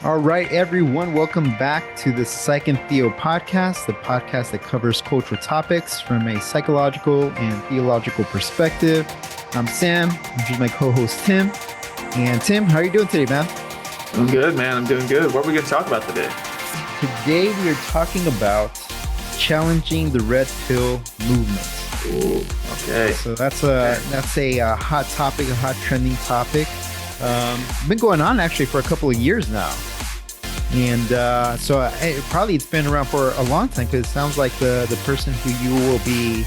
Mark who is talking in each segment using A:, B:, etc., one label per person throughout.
A: All right, everyone, welcome back to the Psych and Theo podcast, the podcast that covers cultural topics from a psychological and theological perspective. I'm Sam, this is my co-host Tim. And Tim, how are you doing today, man?
B: I'm good, man. I'm doing good. What are we going to talk about today?
A: Today we are talking about challenging the red pill movement.
B: Ooh, okay.
A: So that's a hot topic, a hot trending topic. Been going on actually for a couple of years now. And it's been around for a long time, because it sounds like the person who you will be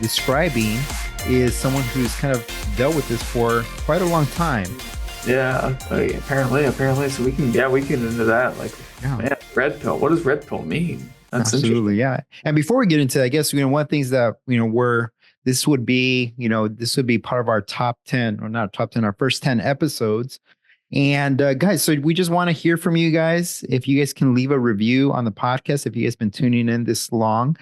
A: describing is someone who's kind of dealt with this for quite a long time.
B: Yeah, apparently. So we can get into that. Man, red pill. What does red pill mean? That's
A: absolutely, yeah. And before we get into that, I guess, one of the things that, this would be part of our top 10, or not top 10, our first 10 episodes. And guys, so we just want to hear from you guys. If you guys can leave a review on the podcast, if you guys been tuning in this long,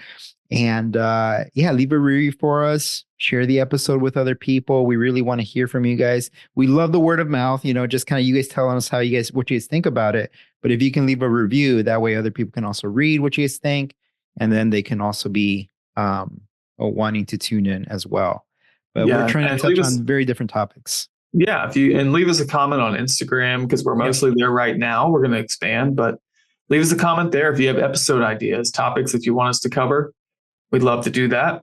A: and leave a review for us. Share the episode with other people. We really want to hear from you guys. We love the word of mouth, just kind of you guys telling us what you guys think about it. But if you can leave a review, that way other people can also read what you guys think, and then they can also be wanting to tune in as well. But we're trying to touch on very different topics.
B: Yeah, leave us a comment on Instagram, because we're mostly there right now. We're going to expand, but leave us a comment there if you have episode ideas, topics that you want us to cover. We'd love to do that.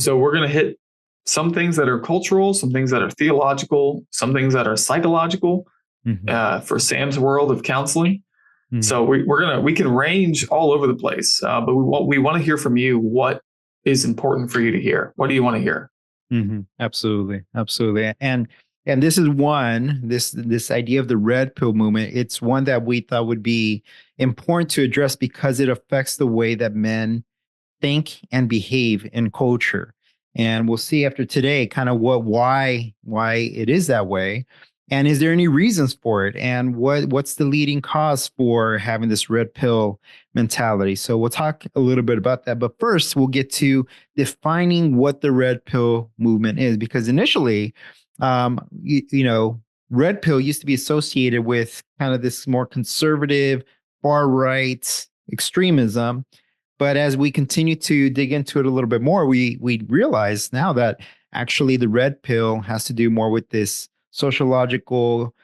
B: So we're going to hit some things that are cultural, some things that are theological, some things that are psychological, for Sam's world of counseling. Mm-hmm. So we can range all over the place, but we want to hear from you. What is important for you to hear? What do you want to hear?
A: Mm-hmm. Absolutely. And this is this idea of the red pill movement. It's one that we thought would be important to address, because it affects the way that men think and behave in culture. And we'll see after today kind of why it is that way. And is there any reasons for it? And what's the leading cause for having this red pill mentality? So we'll talk a little bit about that. But first, we'll get to defining what the red pill movement is, because initially, red pill used to be associated with kind of this more conservative, far right extremism. But as we continue to dig into it a little bit more, we realize now that actually the red pill has to do more with this sociological,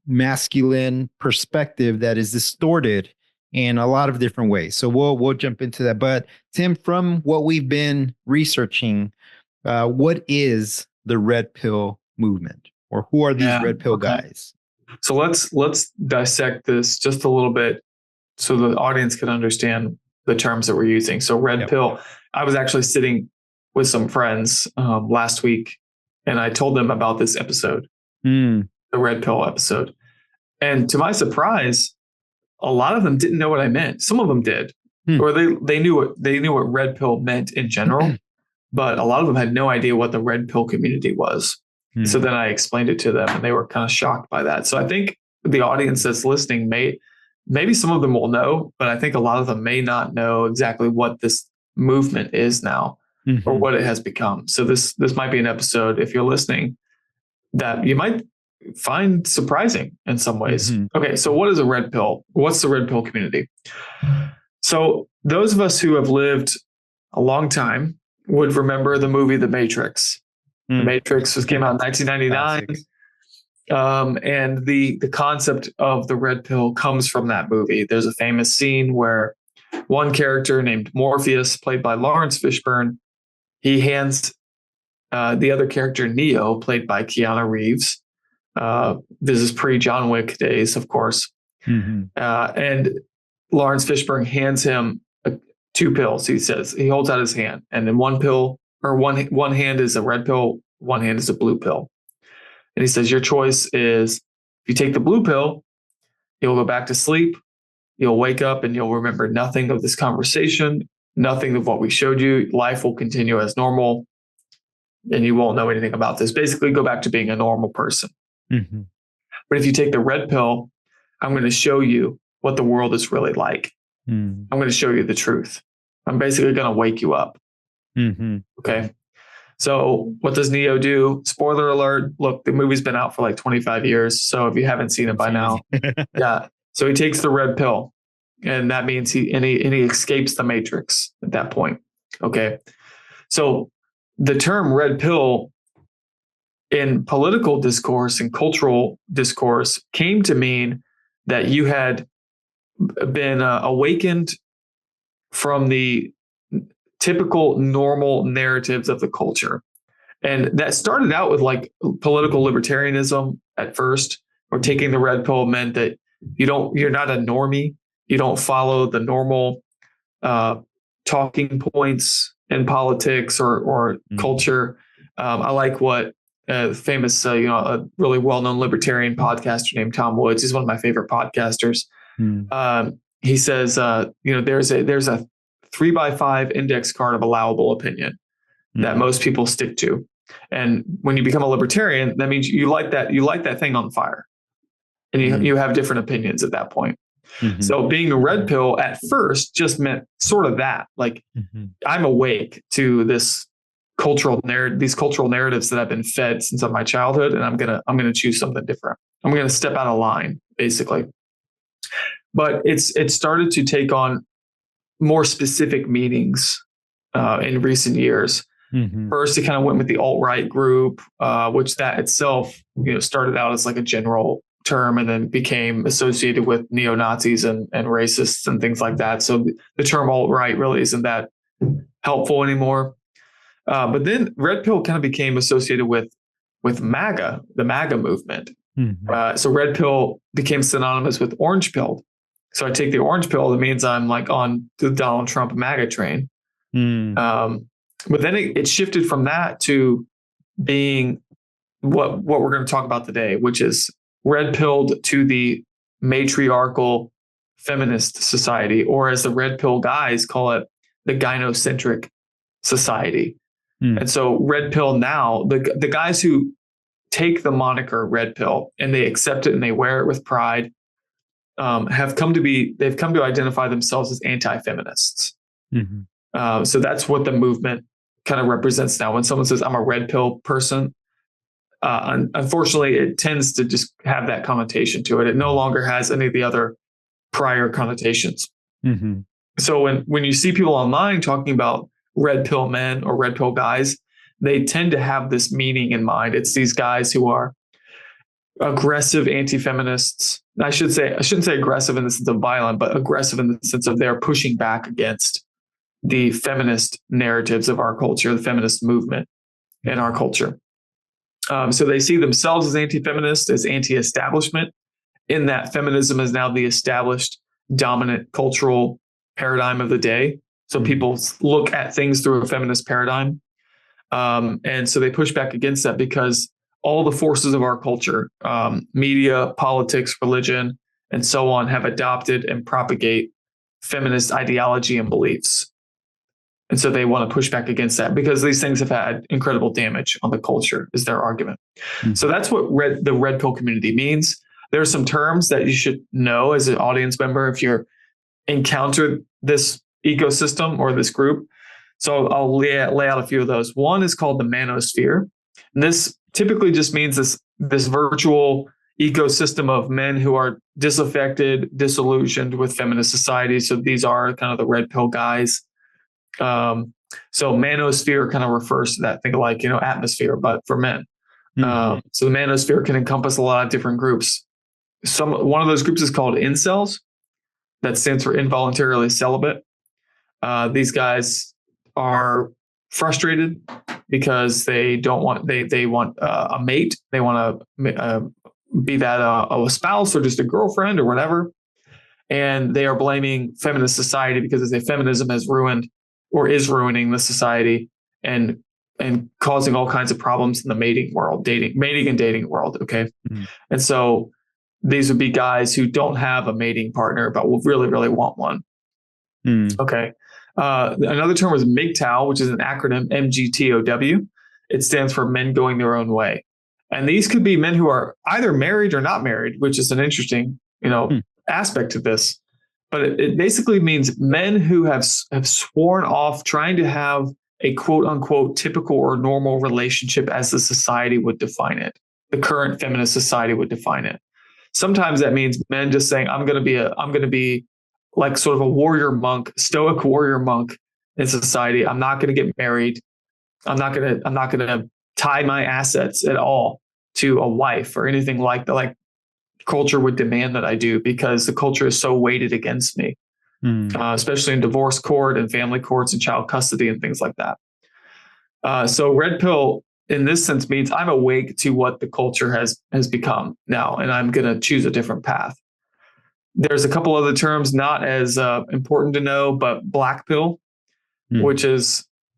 A: masculine perspective that is distorted in a lot of different ways. So we'll jump into that. But Tim, from what we've been researching, what is the red pill movement, or who are these red pill guys?
B: So let's dissect this just a little bit so the audience can understand the terms that we're using. So red pill, I was actually sitting with some friends last week, and I told them about this episode, the red pill episode. And to my surprise, a lot of them didn't know what I meant. Some of them did, or they knew what red pill meant in general, but a lot of them had no idea what the red pill community was. So then I explained it to them, and they were kind of shocked by that. So I think the audience that's listening maybe some of them will know, but I think a lot of them may not know exactly what this movement is now, or what it has become. So this might be an episode, if you're listening, that you might find surprising in some ways. Okay, so what is a red pill? What's the red pill community? So those of us who have lived a long time would remember the movie The Matrix. The Matrix came out in 1999. And the concept of the red pill comes from that movie. There's a famous scene where one character named Morpheus, played by Lawrence Fishburne, he hands the other character, Neo, played by Keanu Reeves. This is pre-John Wick days, of course. And Lawrence Fishburne hands him 2 pills. He holds out his hand, and then one hand is a red pill, one hand is a blue pill. And he says, your choice is, if you take the blue pill, you'll go back to sleep. You'll wake up and you'll remember nothing of this conversation, nothing of what we showed you. Life will continue as normal, and you won't know anything about this. Basically, go back to being a normal person. But if you take the red pill, I'm going to show you what the world is really like. I'm going to show you the truth. I'm basically going to wake you up. Okay. So what does Neo do? Spoiler alert. Look, the movie's been out for like 25 years. So if you haven't seen it by now, yeah. So he takes the red pill, and that means he escapes the matrix at that point. Okay. So the term red pill in political discourse and cultural discourse came to mean that you had been awakened from the typical normal narratives of the culture. And that started out with like political libertarianism at first, or taking the red pill meant that you're not a normie. You don't follow the normal talking points in politics or culture. I like what famous, a really well-known libertarian podcaster named Tom Woods. He's one of my favorite podcasters. He says, there's a 3x5 index card of allowable opinion that most people stick to. And when you become a libertarian, that means you light that thing on fire, and you have different opinions at that point. So being a red pill at first just meant sort of that, like I'm awake to these cultural narratives that I've been fed since my childhood, and I'm gonna choose something different. I'm gonna step out of line, basically. But it started to take on more specific meanings in recent years. First, it kind of went with the alt-right group, which that itself, started out as like a general term and then became associated with neo-Nazis and racists and things like that. So the term alt-right really isn't that helpful anymore. But then red pill kind of became associated with MAGA, the MAGA movement. So red pill became synonymous with orange pill. So I take the orange pill, that means I'm like on the Donald Trump MAGA train. But then it shifted from that to being what we're going to talk about today, which is red pilled to the matriarchal feminist society, or as the red pill guys call it, the gynocentric society. And so red pill now, the guys who take the moniker red pill and they accept it and they wear it with pride, they've come to identify themselves as anti-feminists. So that's what the movement kind of represents now. When someone says I'm a red pill person, unfortunately, it tends to just have that connotation to it. It no longer has any of the other prior connotations. So when you see people online talking about red pill men or red pill guys, they tend to have this meaning in mind. It's these guys who are aggressive anti-feminists. I shouldn't say aggressive in the sense of violent, but aggressive in the sense of they're pushing back against the feminist narratives of our culture, the feminist movement in our culture. So they see themselves as anti-feminist, as anti-establishment, in that feminism is now the established dominant cultural paradigm of the day. So people look at things through a feminist paradigm. And so they push back against that because all the forces of our culture, media, politics, religion, and so on, have adopted and propagate feminist ideology and beliefs. And so they want to push back against that because these things have had incredible damage on the culture, is their argument. So that's what the red pill community means. There are some terms that you should know as an audience member if you're encountered this ecosystem or this group. So I'll lay out a few of those. One is called the manosphere. And this typically just means this virtual ecosystem of men who are disaffected, disillusioned with feminist society. So these are kind of the red pill guys. So manosphere kind of refers to that thing like, atmosphere, but for men. So the manosphere can encompass a lot of different groups. One of those groups is called incels. That stands for involuntarily celibate. These guys are frustrated because they want a mate. They want to be that a spouse or just a girlfriend or whatever. And they are blaming feminist society because they say feminism has ruined or is ruining the society and causing all kinds of problems in the mating and dating world. Okay. And so these would be guys who don't have a mating partner, but will really, really want one. Okay. Another term was MGTOW, which is an acronym, MGTOW. It stands for men going their own way. And these could be men who are either married or not married, which is an interesting, aspect to this. But it basically means men who have sworn off trying to have a quote unquote typical or normal relationship as the society would define it. The current feminist society would define it. Sometimes that means men just saying, I'm going to be like sort of a warrior monk, stoic warrior monk in society. I'm not going to get married. I'm not going to tie my assets at all to a wife or anything like that. Like culture would demand that I do, because the culture is so weighted against me, especially in divorce court and family courts and child custody and things like that. So red pill in this sense means I'm awake to what the culture has become now, and I'm going to choose a different path. There's a couple other terms not as important to know, but black pill, which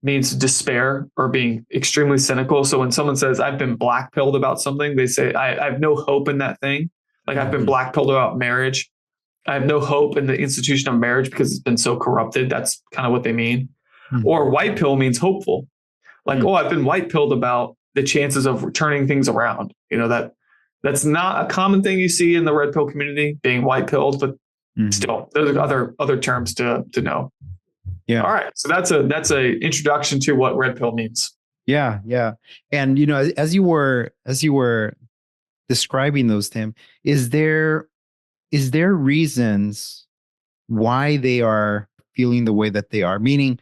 B: means despair or being extremely cynical. So when someone says I've been black pilled about something, they say I have no hope in that thing. Like I've been black pilled about marriage. I have no hope in the institution of marriage because it's been so corrupted. That's kind of what they mean. Or white pill means hopeful. Like, oh, I've been white pilled about the chances of turning things around. You know, that's not a common thing you see in the red pill community, being white pilled, but still, there's other terms to know.
A: Yeah.
B: All right. So that's a introduction to what red pill means.
A: Yeah. Yeah. And, you know, as you were describing those, Tim, is there reasons why they are feeling the way that they are? Meaning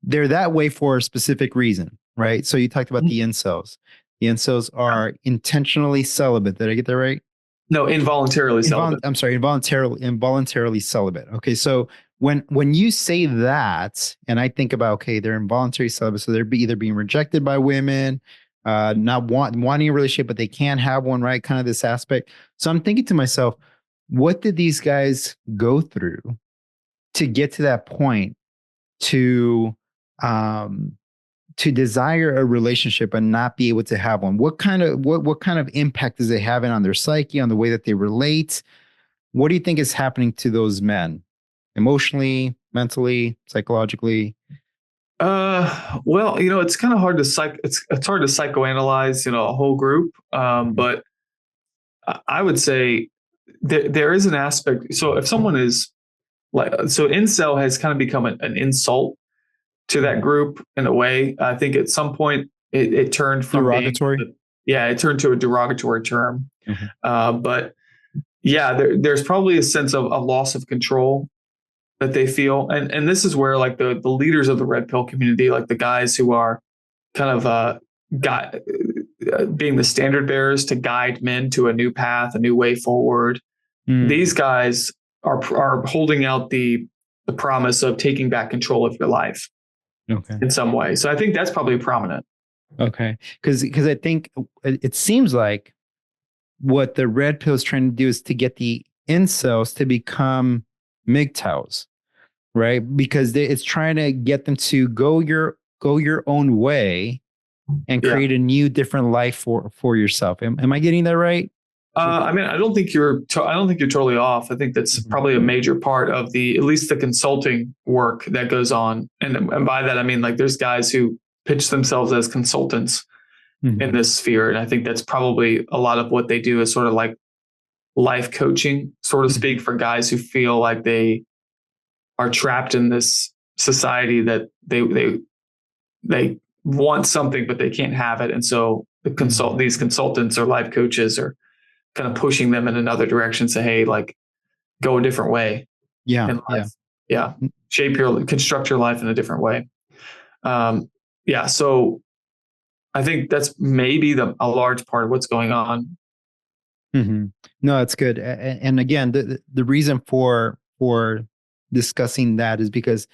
A: they're that way for a specific reason, right? So you talked about the incels. The incels are intentionally celibate. Did I get that right?
B: No, involuntarily celibate.
A: I'm sorry, involuntarily celibate. Okay, so when you say that, and I think about, okay, they're involuntary celibate, so they're either being rejected by women, not wanting a relationship, but they can't have one, right? Kind of this aspect. So I'm thinking to myself, what did these guys go through to get to that point to desire a relationship and not be able to have one? What kind of impact is it having on their psyche, on the way that they relate? What do you think is happening to those men, emotionally, mentally, psychologically?
B: Well, you know, it's kind of hard to it's hard to psychoanalyze, you know, a whole group. But I would say there is an aspect. So if someone is incel has kind of become an insult to that group in a way. I think at some point it turned from
A: derogatory.
B: It turned to a derogatory term. But yeah, there's probably a sense of a loss of control that they feel. And this is where like the leaders of the red pill community, like the guys who are kind of being the standard bearers to guide men to a new path, a new way forward. These guys are holding out the promise of taking back control of your life.
A: Okay.
B: In some way. So I think that's probably prominent.
A: Okay. Because I think it seems like what the red pill is trying to do is to get the incels to become MGTOWs, right? Because it's trying to get them to go your own way and create a new, different life for yourself. Am I getting that right?
B: I mean, I don't think you're totally off. I think that's probably a major part of at least the consulting work that goes on. And by that, I mean, like there's guys who pitch themselves as consultants in this sphere. And I think that's probably a lot of what they do is sort of like life coaching, so to speak, for guys who feel like they are trapped in this society that they want something, but they can't have it. And so these consultants or life coaches are kind of pushing them in another direction, say, hey, like go a different way.
A: Yeah.
B: Construct your life in a different way. So I think that's maybe a large part of what's going on.
A: No, that's good. And again, the reason for discussing that is because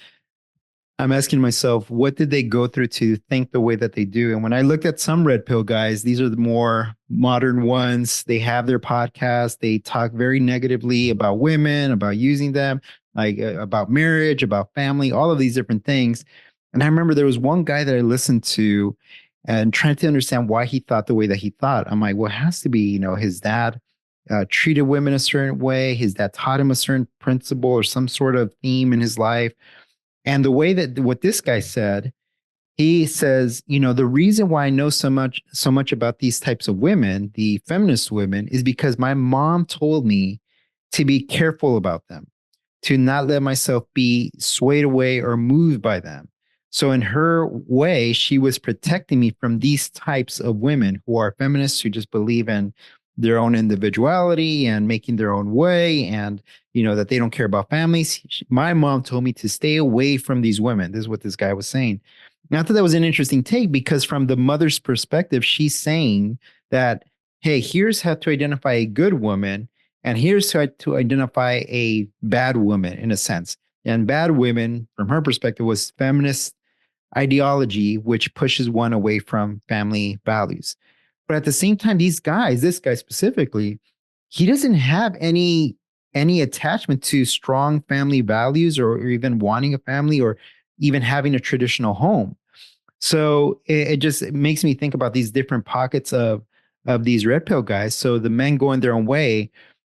A: I'm asking myself, what did they go through to think the way that they do? And when I looked at some red pill guys, these are the more modern ones. They have their podcast. They talk very negatively about women, about using them, like about marriage, about family, all of these different things. And I remember there was one guy that I listened to and trying to understand why he thought the way that he thought. I'm like, well, it has to be, you know, his dad treated women a certain way. His dad taught him a certain principle or some sort of theme in his life. And the way that what this guy said, he says, you know, the reason why I know so much about these types of women, the feminist women, is because my mom told me to be careful about them, to not let myself be swayed away or moved by them. So in her way, she was protecting me from these types of women who are feminists who just believe in their own individuality and making their own way, and that they don't care about families. My mom told me to stay away from these women. This is what this guy was saying. And I thought that was an interesting take, because from the mother's perspective, she's saying that, hey, here's how to identify a good woman, and here's how to identify a bad woman, in a sense. And bad women, from her perspective, was feminist ideology, which pushes one away from family values. But at the same time, this guy specifically, he doesn't have any attachment to strong family values, or even wanting a family, or even having a traditional home. So it just makes me think about these different pockets of these red pill guys. So the men going their own way,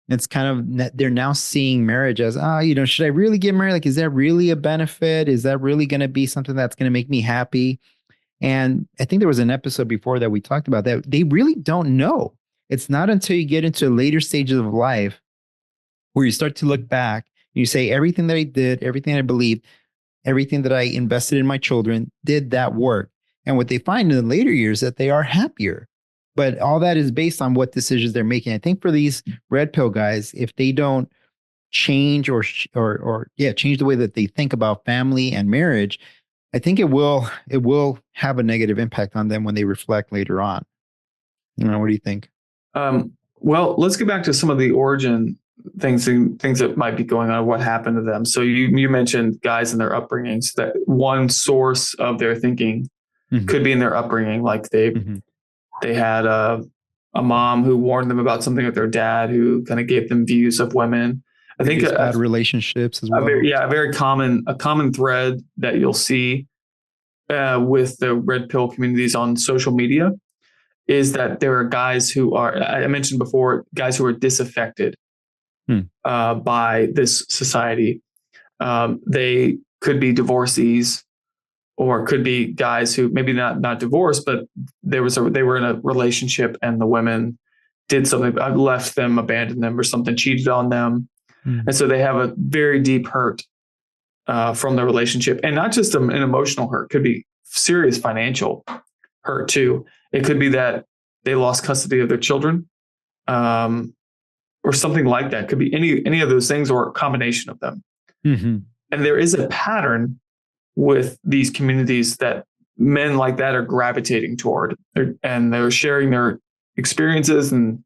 A: it's kind of, they're now seeing marriage as, should I really get married? Like, is that really a benefit? Is that really going to be something that's going to make me happy? And I think there was an episode before that we talked about that. They really don't know. It's not until you get into later stages of life where you start to look back and you say, everything that I did, everything I believed, everything that I invested in my children, did that work? And what they find in the later years, that they are happier. But all that is based on what decisions they're making. I think for these red pill guys, if they don't change or change the way that they think about family and marriage, I think it will have a negative impact on them when they reflect later on. What do you think?
B: Well, let's get back to some of the origin things that might be going on, what happened to them. So you mentioned guys and their upbringings, that one source of their thinking could be in their upbringing. Like they had a mom who warned them about something with their dad, who kind of gave them views of women. I think
A: bad relationships as well.
B: A very common thread that you'll see with the red pill communities on social media is that there are guys who are, I mentioned before, guys who are disaffected by this society. They could be divorcees, or could be guys who maybe not divorced, but they were in a relationship and the women did something, left them, abandoned them, or something, cheated on them. And so they have a very deep hurt from the relationship, and not just an emotional hurt. Could be serious financial hurt too. It could be that they lost custody of their children, or something like that. Could be any of those things, or a combination of them. And there is a pattern with these communities that men like that are gravitating toward, and they're sharing their experiences and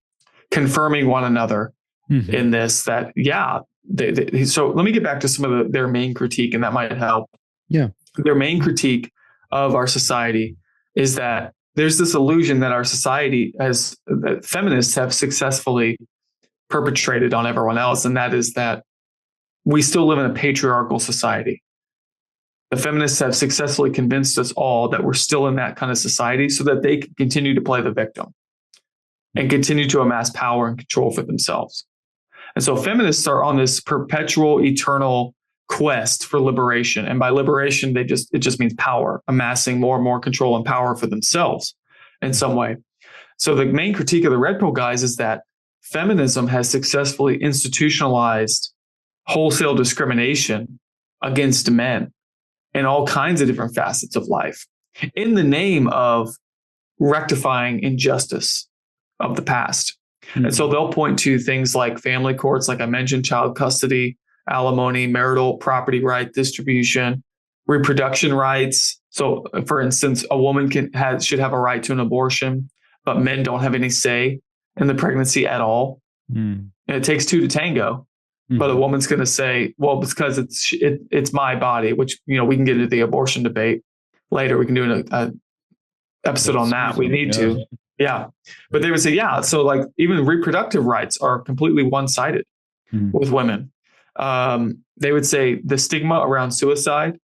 B: confirming one another in this, that, so let me get back to some of their main critique, and that might help.
A: Yeah.
B: Their main critique of our society is that there's this illusion that our society that feminists have successfully perpetrated on everyone else. And that is that we still live in a patriarchal society. The feminists have successfully convinced us all that we're still in that kind of society, so that they can continue to play the victim and continue to amass power and control for themselves. And so feminists are on this perpetual, eternal quest for liberation. And by liberation, it just means power, amassing more and more control and power for themselves in some way. So the main critique of the red pill guys is that feminism has successfully institutionalized wholesale discrimination against men in all kinds of different facets of life, in the name of rectifying injustice of the past. And so they'll point to things like family courts, like I mentioned, child custody, alimony, marital property right distribution, reproduction rights. So, for instance, a woman should have a right to an abortion, but men don't have any say in the pregnancy at all. And it takes two to tango. But a woman's going to say, well, it's because it's my body, which, we can get into the abortion debate later. We can do an episode on that. We need to. Yeah. But they would say, so like even reproductive rights are completely one-sided with women. They would say the stigma around suicide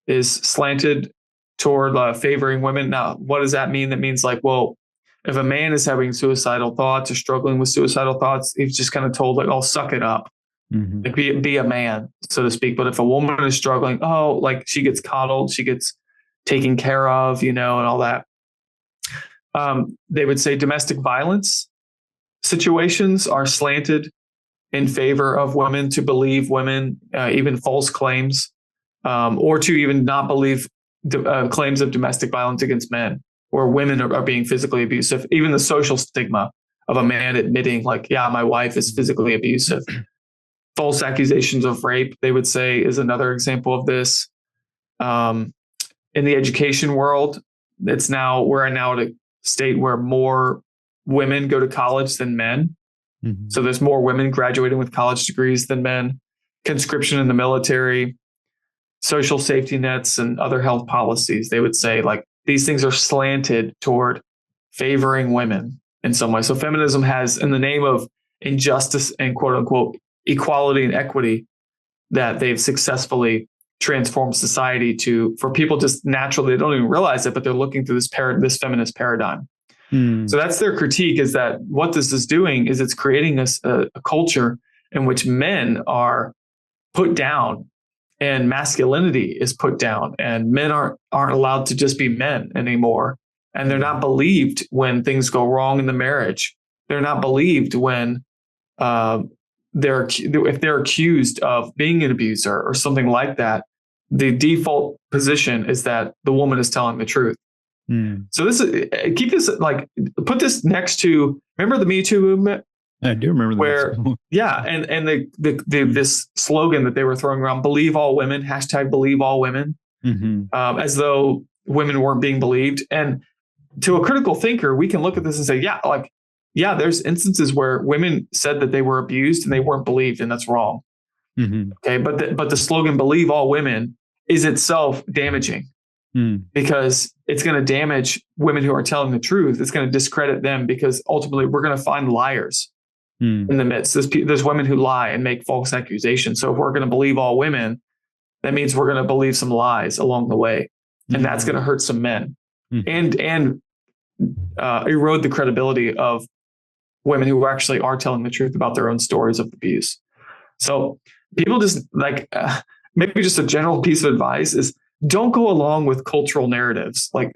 B: is slanted toward favoring women. Now, what does that mean? That means like, well, if a man is having suicidal thoughts or struggling with suicidal thoughts, he's just kind of told like, oh, suck it up. Like be a man, so to speak. But if a woman is struggling, like she gets coddled, she gets taken care of, and all that. They would say domestic violence situations are slanted in favor of women, to believe women, even false claims, or to even not believe claims of domestic violence against men, where women are being physically abusive. Even the social stigma of a man admitting, like, yeah, my wife is physically abusive. False accusations of rape, they would say, is another example of this. In the education world, we're now at a state where more women go to college than men.
A: Mm-hmm.
B: So there's more women graduating with college degrees than men. Conscription in the military, social safety nets, and other health policies, they would say, like, these things are slanted toward favoring women in some way. So feminism has, in the name of injustice and quote unquote equality and equity, that they've successfully transformed society for people just naturally, they don't even realize it, but they're looking through this feminist paradigm. So that's their critique, is that what this is doing is it's creating a culture in which men are put down and masculinity is put down, and men aren't allowed to just be men anymore. And they're not believed when things go wrong in the marriage. They're not believed when if they're accused of being an abuser or something like that. The default position is that the woman is telling the truth. So put this next to, remember the Me Too movement?
A: I do remember that.
B: Where, yeah, and this slogan that they were throwing around, believe all women, #believe all women, as though women weren't being believed. And to a critical thinker, we can look at this and say, there's instances where women said that they were abused and they weren't believed, and that's wrong. Okay, but the slogan "believe all women" is itself damaging, because it's going to damage women who are telling the truth. It's going to discredit them, because ultimately we're going to find liars in the midst. There's women who lie and make false accusations. So if we're going to believe all women, that means we're going to believe some lies along the way, and that's going to hurt some men and erode the credibility of women who actually are telling the truth about their own stories of abuse. So people just maybe just a general piece of advice is, don't go along with cultural narratives, like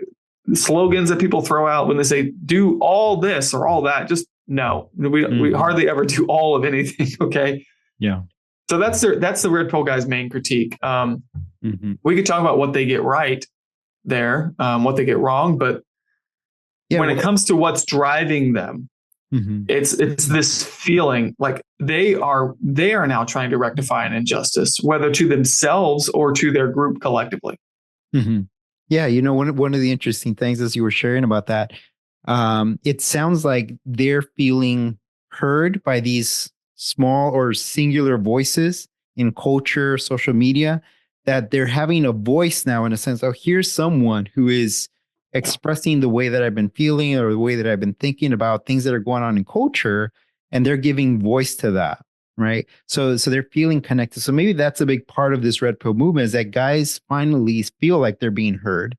B: slogans that people throw out when they say do all this or all that. Just no, we hardly ever do all of anything. Okay.
A: Yeah.
B: So that's the Red Pill guys' main critique. We could talk about what they get right there, what they get wrong, but when it comes to what's driving them, it's this feeling like they are now trying to rectify an injustice, whether to themselves or to their group collectively.
A: Yeah, one of the interesting things as you were sharing about that, it sounds like they're feeling heard by these small or singular voices in culture, social media, that they're having a voice now, in a sense. Oh, here's someone who is expressing the way that I've been feeling or the way that I've been thinking about things that are going on in culture, and they're giving voice to that, right? So they're feeling connected. So maybe that's a big part of this Red Pill movement, is that guys finally feel like they're being heard.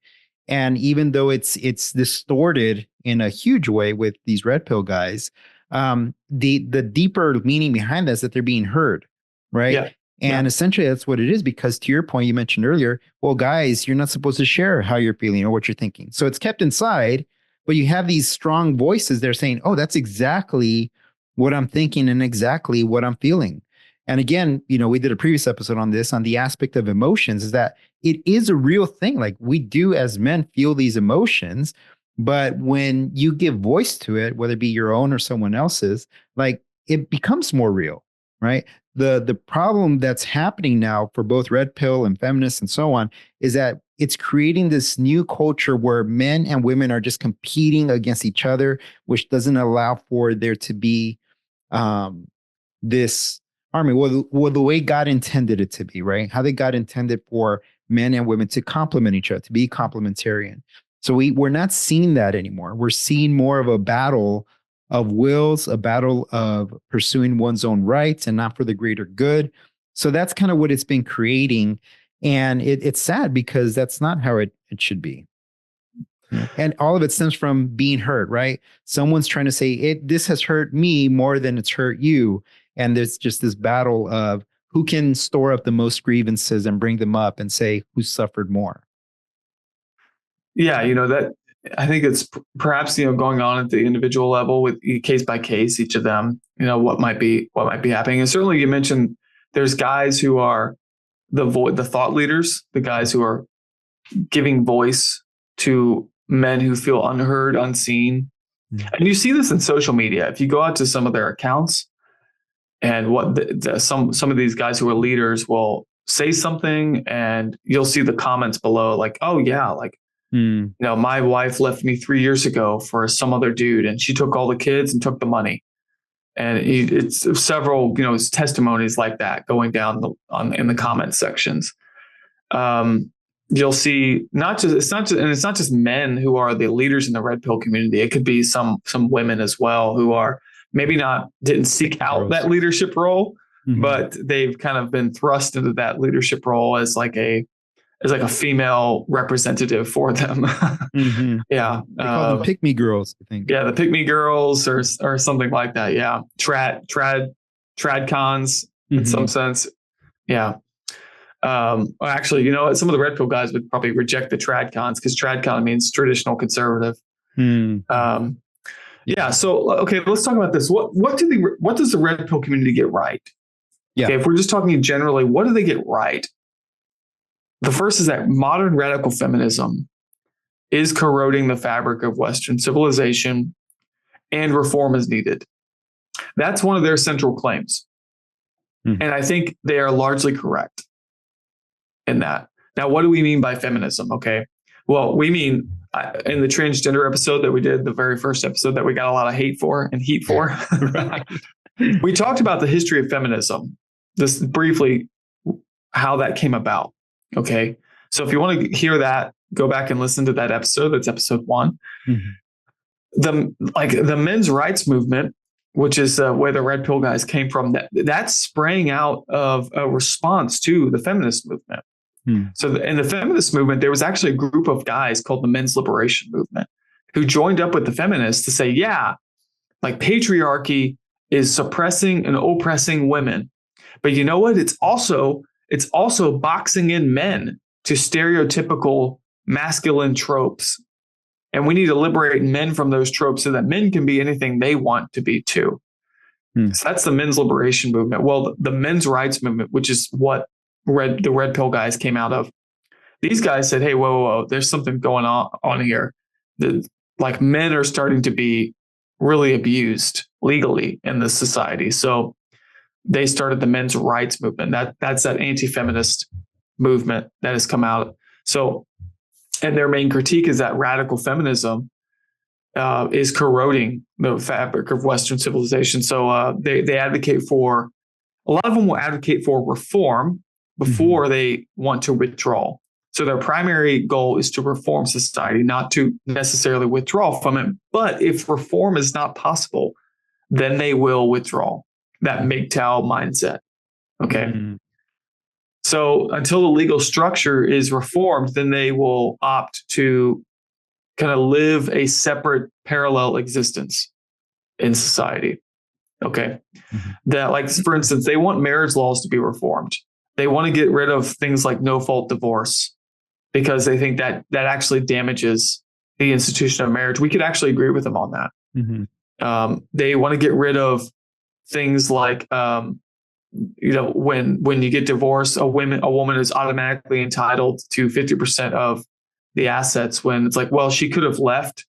A: And even though it's distorted in a huge way with these Red Pill guys, the deeper meaning behind that is that they're being heard, right?
B: Yeah.
A: And essentially that's what it is, because to your point, you mentioned earlier, well, guys, you're not supposed to share how you're feeling or what you're thinking. So it's kept inside, but you have these strong voices. They're saying, oh, that's exactly what I'm thinking and exactly what I'm feeling. And again, we did a previous episode on this, on the aspect of emotions, is that it is a real thing. Like, we do as men feel these emotions, but when you give voice to it, whether it be your own or someone else's, like, it becomes more real, right? The problem that's happening now for both Red Pill and feminists and so on is that it's creating this new culture where men and women are just competing against each other, which doesn't allow for there to be this harmony. Well, the way God intended it to be, right? How God intended for men and women to complement each other, to be complementarian. So we're not seeing that anymore. We're seeing more of a battle of wills, a battle of pursuing one's own rights and not for the greater good. So that's kind of what it's been creating. And it's sad, because that's not how it should be. And all of it stems from being hurt, right? Someone's trying to say, this has hurt me more than it's hurt you. And there's just this battle of who can store up the most grievances and bring them up and say who suffered more.
B: Yeah, that I think it's perhaps going on at the individual level with case by case, each of them, what might be happening. And certainly you mentioned there's guys who are the thought leaders, the guys who are giving voice to men who feel unheard, unseen. And you see this in social media. If you go out to some of their accounts, and what some of these guys who are leaders will say something, and you'll see the comments below like, oh yeah, like, my wife left me 3 years ago for some other dude, and she took all the kids and took the money. And it's several, testimonies like that going down in the comment sections. You'll see it's not just men who are the leaders in the red pill community. It could be some women as well who are maybe didn't seek out that leadership role, but they've kind of been thrust into that leadership role as like a female representative for them. Yeah.
A: They call them pick-me girls, I think.
B: Yeah, the pick-me girls or something like that. Yeah. Trad cons in some sense. Yeah. Actually, some of the red pill guys would probably reject the trad cons because trad con means traditional conservative. Yeah. So, okay, let's talk about this. What does the red pill community get right?
A: Yeah.
B: Okay, if we're just talking generally, what do they get right? The first is that modern radical feminism is corroding the fabric of Western civilization, and reform is needed. That's one of their central claims. And I think they are largely correct in that. Now, what do we mean by feminism? Okay. Well, we mean in the transgender episode that we did, the very first episode that we got a lot of heat for, we talked about the history of feminism, just briefly, how that came about. Okay. So if you want to hear that, go back and listen to that episode. That's episode 1. The men's rights movement, which is where the red pill guys came from, that sprang out of a response to the feminist movement. So in the feminist movement, there was actually a group of guys called the Men's Liberation Movement who joined up with the feminists to say, yeah, like patriarchy is suppressing and oppressing women. But you know what? It's also boxing in men to stereotypical masculine tropes. And we need to liberate men from those tropes so that men can be anything they want to be too. So that's the men's liberation movement. Well, the men's rights movement, which is what the red pill guys came out of. These guys said, hey, whoa, there's something going on here. Like men are starting to be really abused legally in this society. So they started the men's rights movement. That's that anti-feminist movement that has come out. So, and their main critique is that radical feminism is corroding the fabric of Western civilization. So they advocate for, a lot of them will advocate for reform before they want to withdraw. So their primary goal is to reform society, not to necessarily withdraw from it. But if reform is not possible, then they will withdraw. That MGTOW mindset. Okay. So until the legal structure is reformed, then they will opt to kind of live a separate parallel existence in society. Okay. That, like, for instance, they want marriage laws to be reformed. They want to get rid of things like no-fault divorce because they think that actually damages the institution of marriage. We could actually agree with them on that. They want to get rid of things like, when you get divorced, a woman is automatically entitled to 50% of the assets, when it's like, well, she could have left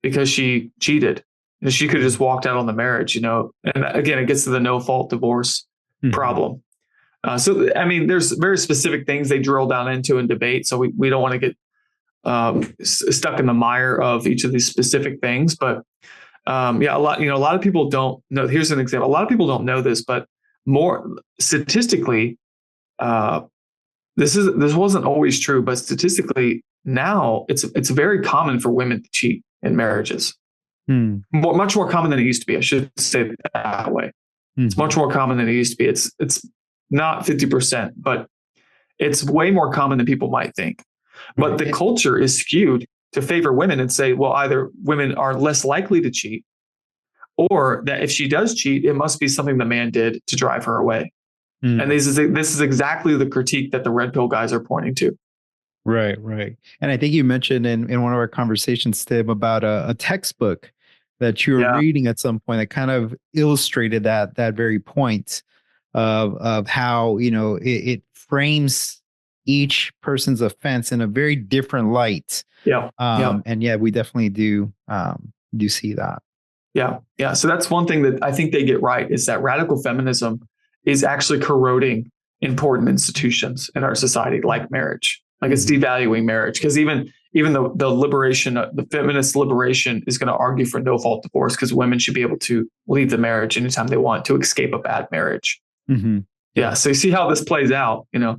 B: because she cheated. And she could have just walked out on the marriage, And again, it gets to the no-fault divorce problem. So, I mean, there's very specific things they drill down into in debate. So we don't want to get stuck in the mire of each of these specific things. But a lot of people don't know. Here's an example. A lot of people don't know this, but more statistically, this wasn't always true, but statistically now it's very common for women to cheat in marriages. Much more common than it used to be. I should say it that way. It's much more common than it used to be. It's not 50%, but it's way more common than people might think. But the culture is skewed to favor women and say, well, either women are less likely to cheat, or that if she does cheat, it must be something the man did to drive her away. And this is exactly the critique that the red pill guys are pointing to.
A: Right. And I think you mentioned in one of our conversations, Tim, about a textbook that you were reading at some point that kind of illustrated that very point of how, it frames, each person's offense in a very different light.
B: Yeah.
A: And yeah, we definitely do see that.
B: Yeah. Yeah. So that's one thing that I think they get right, is that radical feminism is actually corroding important institutions in our society, like marriage. Like it's devaluing marriage, because even the liberation, the feminist liberation is going to argue for no fault divorce, because women should be able to leave the marriage anytime they want to escape a bad marriage.
A: Mm-hmm.
B: Yeah. So you see how this plays out, Yeah.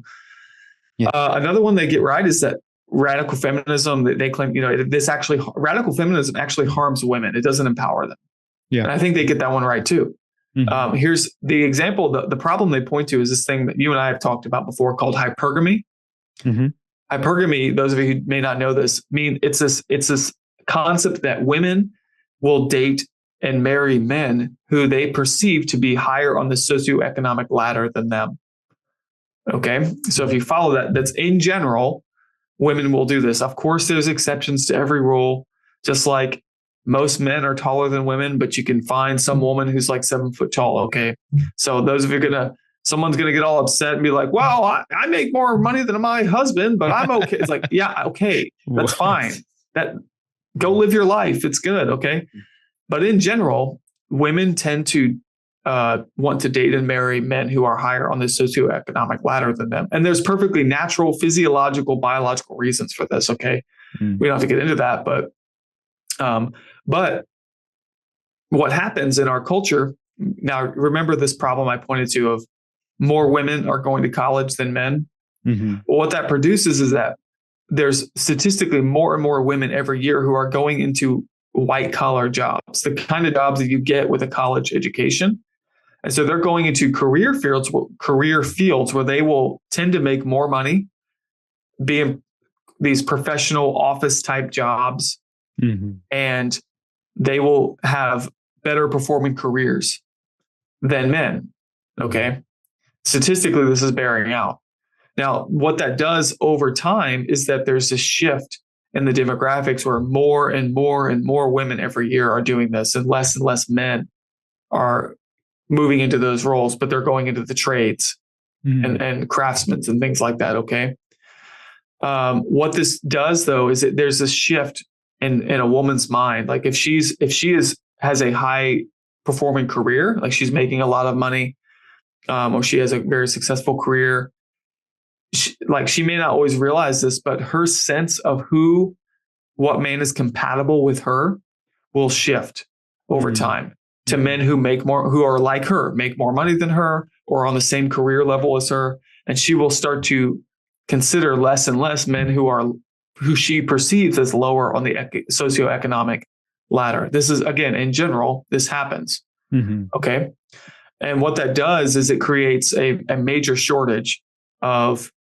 B: Another one they get right is that radical feminism, they claim, radical feminism actually harms women. It doesn't empower them.
A: Yeah.
B: And I think they get that one right too. Mm-hmm. Here's the example. The problem they point to is this thing that you and I have talked about before called hypergamy. Mm-hmm. Hypergamy, those of you who may not know this, it's this concept that women will date and marry men who they perceive to be higher on the socioeconomic ladder than them. Okay. So if you follow that, that's in general, women will do this. Of course, there's exceptions to every rule, just like most men are taller than women, but you can find some woman who's like 7 foot tall. Okay. So those of you someone's going to get all upset and be like, well, I make more money than my husband, but I'm okay. It's like, yeah, okay, that's fine. Go live your life. It's good. Okay. But in general, women tend to want to date and marry men who are higher on the socioeconomic ladder than them. And there's perfectly natural, physiological, biological reasons for this. Okay. We don't have to get into that, but what happens in our culture now, remember this problem I pointed to of more women are going to college than men. Mm-hmm. Well, what that produces is that there's statistically more and more women every year who are going into white collar jobs, the kind of jobs that you get with a college education. And so they're going into career fields where they will tend to make more money, be in these professional office type jobs, and they will have better performing careers than men. Okay. Statistically, this is bearing out. Now, what that does over time is that there's this shift in the demographics where more and more and more women every year are doing this, and less men are moving into those roles, but they're going into the trades and craftsmen and things like that. Okay. What this does though, is there's this shift in a woman's mind. Like if she has a high performing career, like she's making a lot of money, or she has a very successful career, she may not always realize this, but her sense of what man is compatible with her will shift over time to men who are like her, make more money than her, or on the same career level as her. And she will start to consider less and less men who she perceives as lower on the socioeconomic ladder. This is, again, in general, this happens. Okay. And what that does is it creates a major shortage of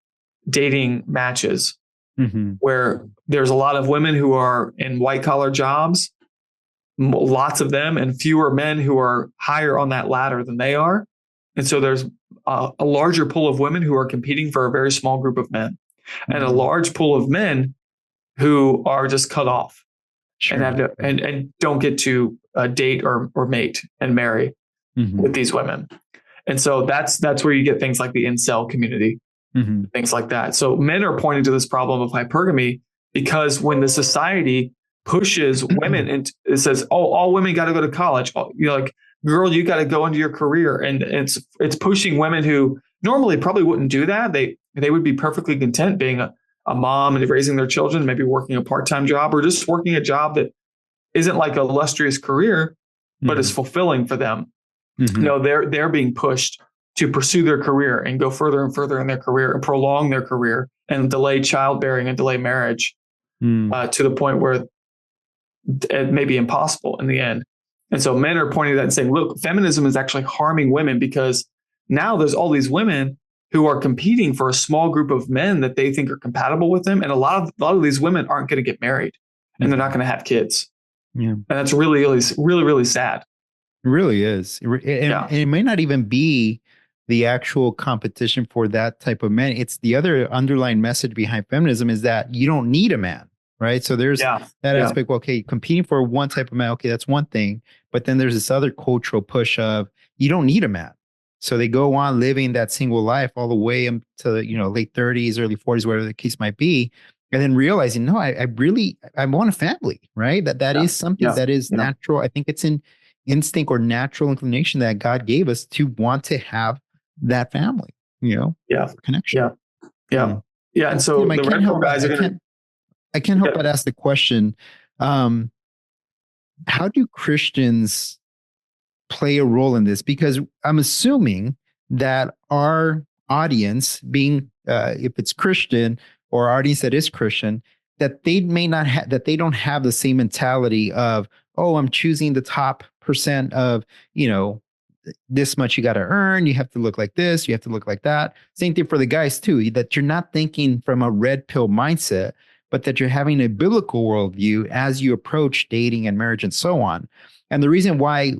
B: dating matches, where there's a lot of women who are in white collar jobs, lots of them, and fewer men who are higher on that ladder than they are. And so there's a larger pool of women who are competing for a very small group of men, and a large pool of men who are just cut off and don't get to date or mate and marry with these women. And so that's where you get things like the incel community, things like that. So men are pointing to this problem of hypergamy because when the society pushes women and it says, oh, all women got to go to college, like, girl, you got to go into your career. And it's pushing women who normally probably wouldn't do that. They would be perfectly content being a mom and raising their children, maybe working a part-time job or just working a job that isn't like an illustrious career, but is fulfilling for them. No, they're being pushed to pursue their career and go further and further in their career and prolong their career and delay childbearing and delay marriage to the point where it may be impossible in the end. And so men are pointing to that and saying, look, feminism is actually harming women because now there's all these women who are competing for a small group of men that they think are compatible with them. And a lot of these women aren't going to get married and they're not going to have kids. Yeah. And that's really, really, really, really sad.
A: It really is. And it may not even be the actual competition for that type of man. It's the other underlying message behind feminism is that you don't need a man, right? So there's that aspect. Well, okay, competing for one type of man. Okay, that's one thing. But then there's this other cultural push of you don't need a man. So they go on living that single life all the way into, late 30s, early 40s, whatever the case might be. And then realizing, no, I want a family, right? That is something that is natural. I think it's an instinct or natural inclination that God gave us to want to have that family, connection.
B: Yeah. And so the red pill guys
A: I can't help but ask the question, how do Christians play a role in this? Because I'm assuming that our audience, being if it's Christian or our audience that is Christian, that they may not have, that they don't have the same mentality of, oh, I'm choosing the top percent of, this much you got to earn. You have to look like this. You have to look like that. Same thing for the guys too, that you're not thinking from a red pill mindset, but that you're having a biblical worldview as you approach dating and marriage and so on. And the reason why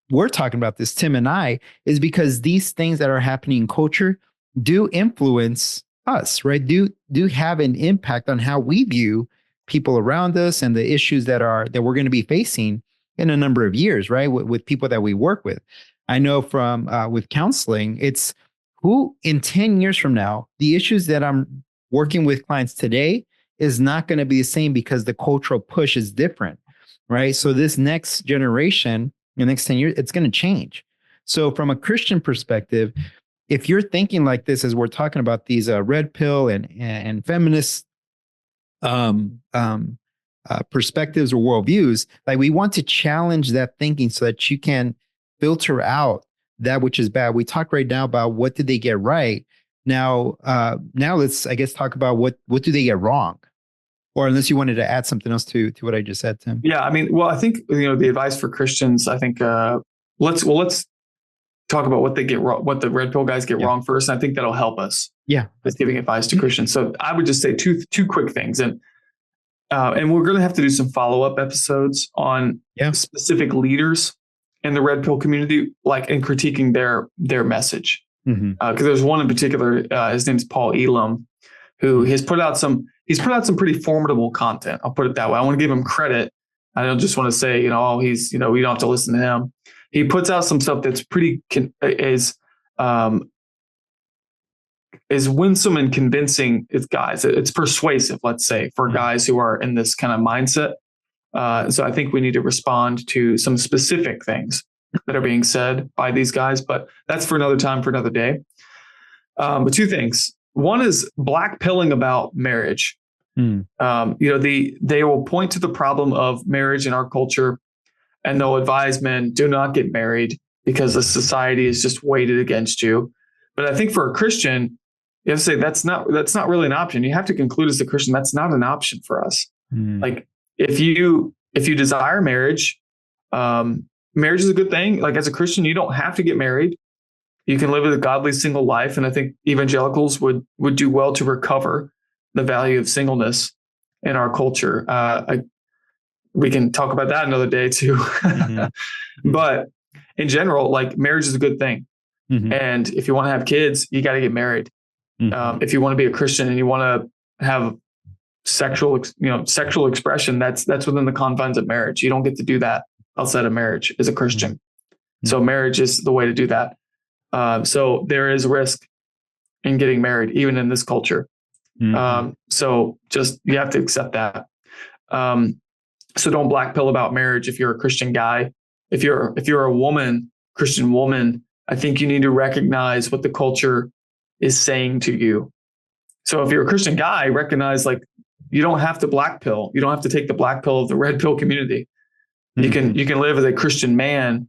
A: we're talking about this, Tim and I, is because these things that are happening in culture do influence us, right? Do have an impact on how we view people around us and the issues that we're going to be facing in a number of years, right? With people that we work with. I know from with counseling, it's who in 10 years from now, the issues that I'm working with clients today is not going to be the same because the cultural push is different, right? So this next generation, the next 10 years, it's going to change. So from a Christian perspective, if you're thinking like this, as we're talking about these red pill and feminist perspectives or worldviews, like we want to challenge that thinking so that you can filter out that which is bad. We talk right now about what did they get right. Now let's, I guess, talk about what do they get wrong. Or unless you wanted to add something else to what I just said, Tim.
B: Yeah, I mean, well, I think the advice for Christians. I think let's talk about what they get wrong, what the red pill guys get wrong first. And I think that'll help us.
A: Yeah,
B: with giving advice to Christians. So I would just say two quick things, and we're going to have to do some follow-up episodes on specific leaders in the red pill community, like in critiquing their message. Because there's one in particular, his name is Paul Elam, who has put out some pretty formidable content. I'll put it that way. I want to give him credit. I don't just want to say, we don't have to listen to him. He puts out some stuff that's pretty is winsome and convincing. It's guys. It's persuasive, let's say, for guys who are in this kind of mindset. So I think we need to respond to some specific things that are being said by these guys, but that's for another time, for another day. But two things. One is black pilling about marriage. They will point to the problem of marriage in our culture, and they'll advise men, do not get married because the society is just weighted against you. But I think for a Christian, you have to say that's not really an option. You have to conclude as a Christian, that's not an option for us. Like if you desire marriage, marriage is a good thing. Like as a Christian, you don't have to get married. You can live a godly single life. And I think evangelicals would do well to recover the value of singleness in our culture. We can talk about that another day too. But in general, like marriage is a good thing. And if you want to have kids, you got to get married. If you want to be a Christian and you want to have sexual expression, that's within the confines of marriage. You don't get to do that outside of marriage as a Christian. So marriage is the way to do that. So there is risk in getting married, even in this culture. So just, you have to accept that. So don't black pill about marriage if you're a Christian guy. If you're a woman, Christian woman, I think you need to recognize what the culture is saying to you. So if you're a Christian guy, recognize like you don't have to black pill. You don't have to take the black pill of the red pill community. You can live as a Christian man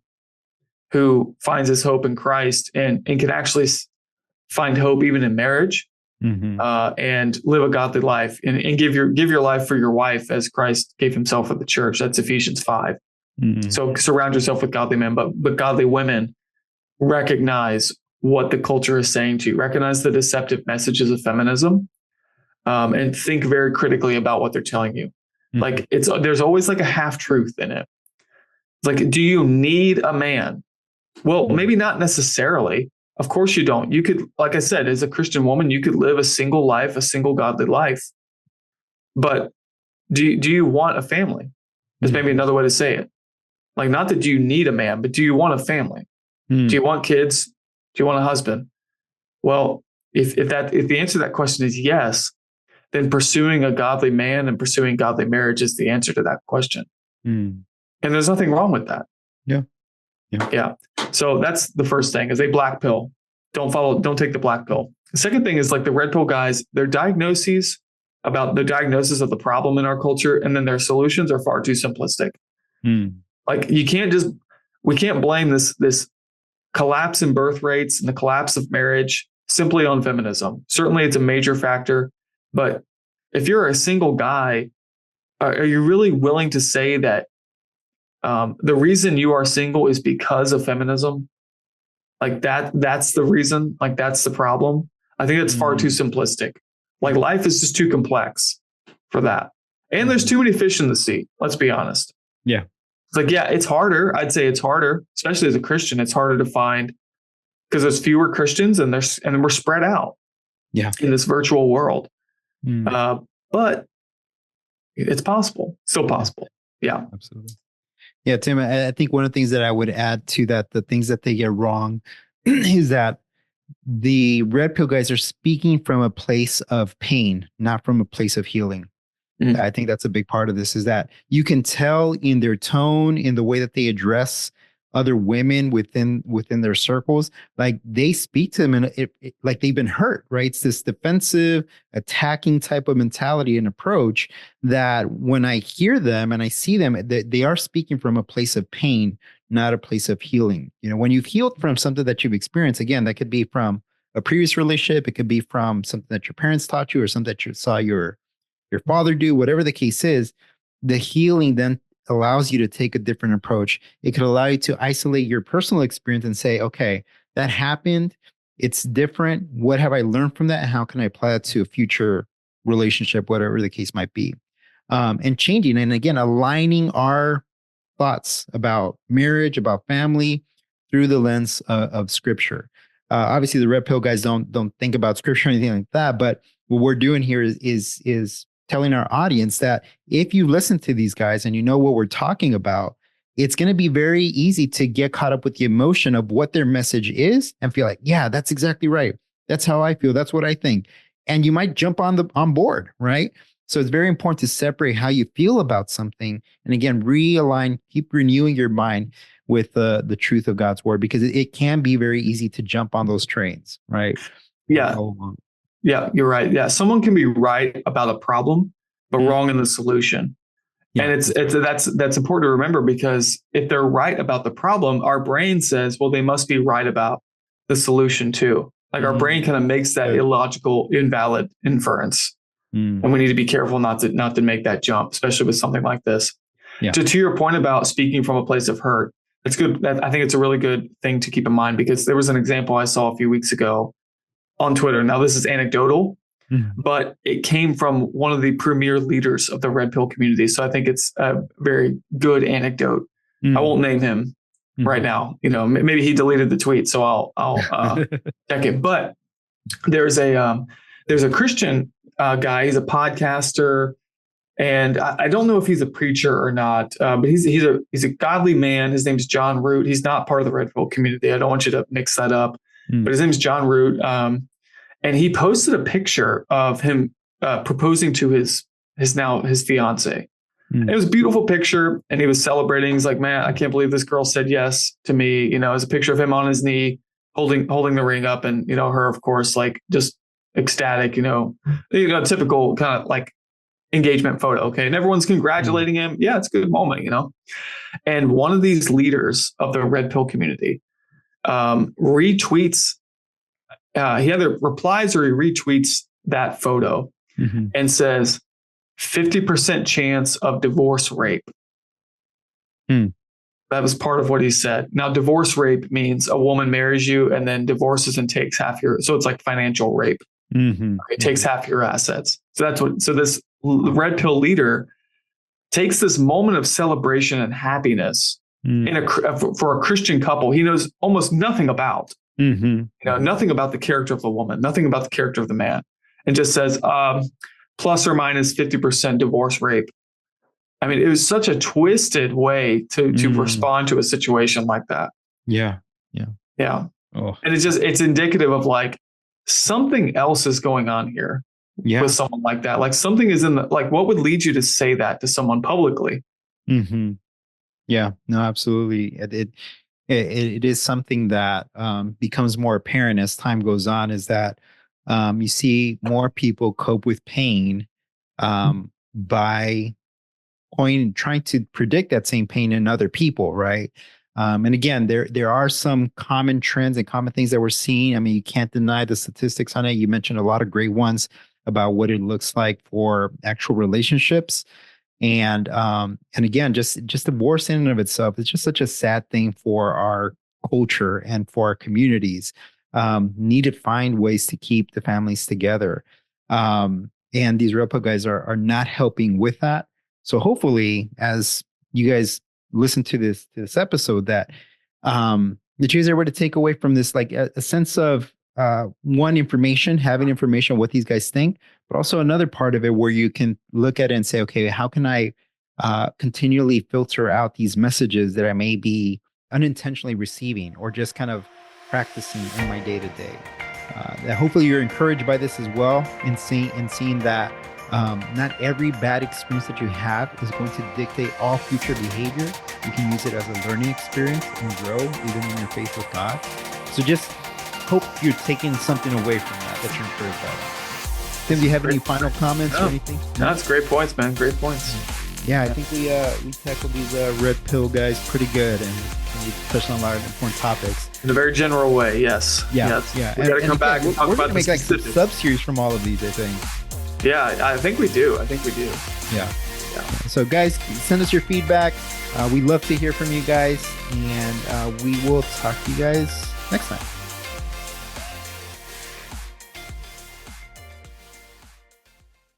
B: who finds his hope in Christ and can actually find hope even in marriage, and live a godly life and give your life for your wife as Christ gave himself for the church. That's Ephesians 5. So surround yourself with godly men, but godly women. Recognize what the culture is saying to you. Recognize the deceptive messages of feminism, and think very critically about what they're telling you. Like there's always like a half truth in it. Like, do you need a man? Well, maybe not necessarily. Of course you don't. You could, like I said, as a Christian woman, you could live a single life, a single godly life. But do you want a family? Is maybe another way to say it. Like, not that you need a man, but do you want a family? Do you want kids? Do you want a husband? Well, if the answer to that question is yes, then pursuing a godly man and pursuing godly marriage is the answer to that question. And there's nothing wrong with that. Yeah. So that's the first thing, is a black pill. Don't take the black pill. The second thing is, like, the red pill guys, their diagnoses about the diagnosis of the problem in our culture, and then their solutions are far too simplistic. Like, we can't blame this collapse in birth rates and the collapse of marriage simply on feminism. Certainly it's a major factor, but if you're a single guy, are you really willing to say that the reason you are single is because of feminism? Like, that's the reason, like, that's the problem. I think it's far too simplistic. Like, life is just too complex for that. And there's too many fish in the sea. Let's be honest.
A: Yeah.
B: It's like, yeah, it's harder. I'd say it's harder, especially as a Christian. It's harder to find, because there's fewer Christians and we're spread out in this virtual world. But it's possible, still possible. Yeah,
A: absolutely. Yeah, Tim, I think one of the things that I would add to that, the things that they get wrong is that the red pill guys are speaking from a place of pain, not from a place of healing. I think that's a big part of this, is that you can tell in their tone, in the way that they address other women within their circles, like, they speak to them and like they've been hurt, right? It's this defensive, attacking type of mentality and approach that when I hear them and I see them, they are speaking from a place of pain, not a place of healing. You know, when you've healed from something that you've experienced, again, that could be from a previous relationship, it could be from something that your parents taught you or something that you saw your father do, whatever the case is, the healing then allows you to take a different approach. It could allow you to isolate your personal experience and say, okay, that happened. It's different. What have I learned from that? And how can I apply it to a future relationship, whatever the case might be? And changing, and again, aligning our thoughts about marriage, about family through the lens of scripture. Obviously the red pill guys don't think about scripture or anything like that, but what we're doing here is telling our audience that if you listen to these guys and you know what we're talking about, it's going to be very easy to get caught up with the emotion of what their message is and feel like, yeah, that's exactly right. That's how I feel. That's what I think. And you might jump on board, right? So it's very important to separate how you feel about something. And again, realign, keep renewing your mind with the truth of God's word, because it can be very easy to jump on those trains, right?
B: Yeah. Yeah, you're right. Yeah, someone can be right about a problem, but wrong in the solution. Yeah. And that's important to remember, because if they're right about the problem, our brain says, well, they must be right about the solution too. Like, our brain kind of makes that illogical, invalid inference. And we need to be careful not to make that jump, especially with something like this. Yeah. To your point about speaking from a place of hurt, it's good. I think it's a really good thing to keep in mind, because there was an example I saw a few weeks ago on Twitter. Now, this is anecdotal, but it came from one of the premier leaders of the red pill community. So I think it's a very good anecdote. I won't name him right now. You know, maybe he deleted the tweet, so I'll check it. But there's a Christian guy. He's a podcaster, and I don't know if he's a preacher or not. But he's a godly man. His name's John Root. He's not part of the red pill community. I don't want you to mix that up. But his name's John Root. And he posted a picture of him proposing to his fiance. It was a beautiful picture, and he was celebrating. He's like, man, I can't believe this girl said yes to me. You know, it's a picture of him on his knee, holding the ring up, and, you know, her, of course, like, just ecstatic, you know, typical kind of like engagement photo. Okay. And everyone's congratulating him. Yeah, it's a good moment, you know. And one of these leaders of the red pill community retweets, he either replies or he retweets that photo and says 50% chance of divorce rape. That was part of what he said. Now, divorce rape means a woman marries you and then divorces and takes half so it's like financial rape. It takes half your assets. So this red pill leader takes this moment of celebration and happiness for a Christian couple he knows almost nothing about. You know, nothing about the character of the woman, nothing about the character of the man, and just says plus or minus 50% divorce rape. I mean, it was such a twisted way to respond to a situation like that.
A: Yeah. Oh,
B: And it's indicative of like something else is going on here
A: yeah.
B: with someone like that. Like something is in the, like, what would lead you to say that to someone publicly?
A: Hmm. Yeah, no, absolutely. It is something that becomes more apparent as time goes on, is that you see more people cope with pain by trying to predict that same pain in other people, right? And again, there are some common trends and common things that we're seeing. I mean, you can't deny the statistics on it. You mentioned a lot of great ones about what it looks like for actual relationships. And again, just divorce in and of itself, it's just such a sad thing for our culture and for our communities. Need to find ways to keep the families together. And these repo guys are not helping with that. So hopefully, as you guys listen to this episode, that you guys are able to take away from this, like a sense of one, information, having information on what these guys think, but also another part of it where you can look at it and say, okay, how can I continually filter out these messages that I may be unintentionally receiving or just kind of practicing in my day to day. Hopefully you're encouraged by this as well, and seeing that not every bad experience that you have is going to dictate all future behavior. You can use it as a learning experience and grow even in your faith with God. So just hope you're taking something away from that you're encouraged by that. Tim, do you have any final comments or anything?
B: No, that's great points, man. Great points.
A: Yeah, I think we tackled these red pill guys pretty good, and we touched on a lot of important topics
B: in a very general way. Yes.
A: Yeah.
B: We got to come back and talk about
A: make like some sub-series from all of these, I think.
B: Yeah, I think we do.
A: Yeah. So guys, send us your feedback. We love to hear from you guys, and we will talk to you guys next time.